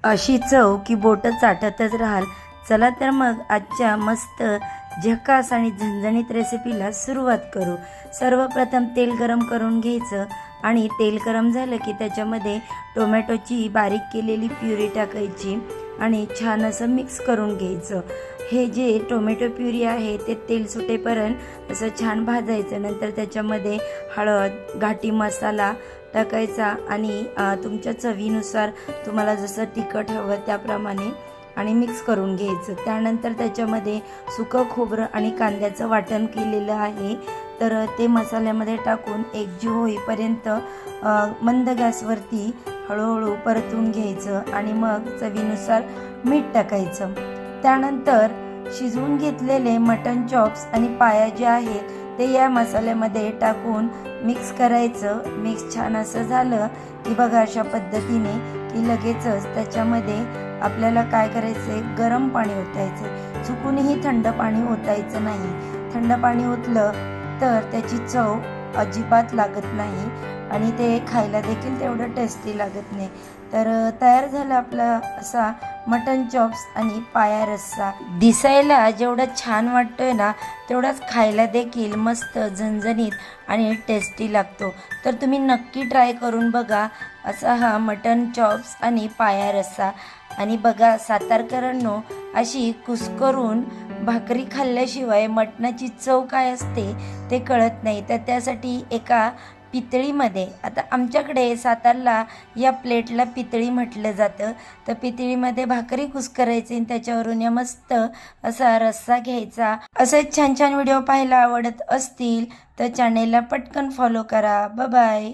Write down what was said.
अशी चव की बोटं चाटतच राहाल। चला तर मग आजच्या मस्त झकास आणि झणझणीत रेसिपीला सुरुवात करू। सर्वप्रथम तेल गरम करून घ्यायचं आणि तेल गरम झालं की त्याच्यामध्ये टोमॅटोची बारीक केलेली प्युरी टाकायची आणि छान असं मिक्स करून घ्यायचं। हे जे टोमॅटो प्युरी आहे ते तेल सुटेपर्यंत असं छान भाजायचं। नंतर त्याच्यामध्ये हळद, घाटी मसाला टाकायचा आणि तुमच्या चवीनुसार तुम्हाला जसं तिखट हवं त्याप्रमाणे आणि मिक्स करून घ्यायचं। त्यानंतर त्याच्यामध्ये सुकं खोबरं आणि कांद्याचं वाटण केलेलं आहे तर ते मसाल्यामध्ये टाकून एकजीव होईपर्यंत मंद गॅसवरती हळूहळू परतून घ्यायचं आणि मग चवीनुसार मीठ टाकायचं। त्यानंतर शिजवून घेतलेले मटन चॉप्स आणि पाया जे आहेत ते या मसाल्यामध्ये टाकून मिक्स करायचं। मिक्स छान असं झालं की बघा अशा पद्धतीने की लगेचच त्याच्यामध्ये आपल्याला काय करायचं आहे, गरम पाणी ओतायचं। चुकूनही थंड पाणी ओतायचं नाही। थंड पाणी ओतलं तर त्याची चव अजिबात लागत नाही आणि ते खायला देखील तेवढं टेस्टी लागत नाही। तर तयार झाला आपला असा मटन चॉप्स आणि पाया रस्सा। दिसायला जेवढं छान वाटतोय ना तेवढाच खायला देखील मस्त झणझणीत आणि टेस्टी लागतो। तर तुम्ही नक्की ट्राय करून बघा असा हा मटन चॉप्स आणि पाया रस्सा। आणि बघा सातारकरांनो, अशी कुस्करून भाकरी खाल्ल्याशिवाय मटणाची चव काय असते ते कळत नाही। तर त्यासाठी एका पितळीमध्ये, आता आमच्याकडे सातारला या प्लेटला पितळी म्हटलं जातं, तर पितळीमध्ये भाकरी कुस्करायची आणि त्याच्यावरून या मस्त असा रस्सा घ्यायचा। असे छान छान व्हिडिओ पाहायला आवडत असतील तर चॅनेलला पटकन फॉलो करा। Bye bye.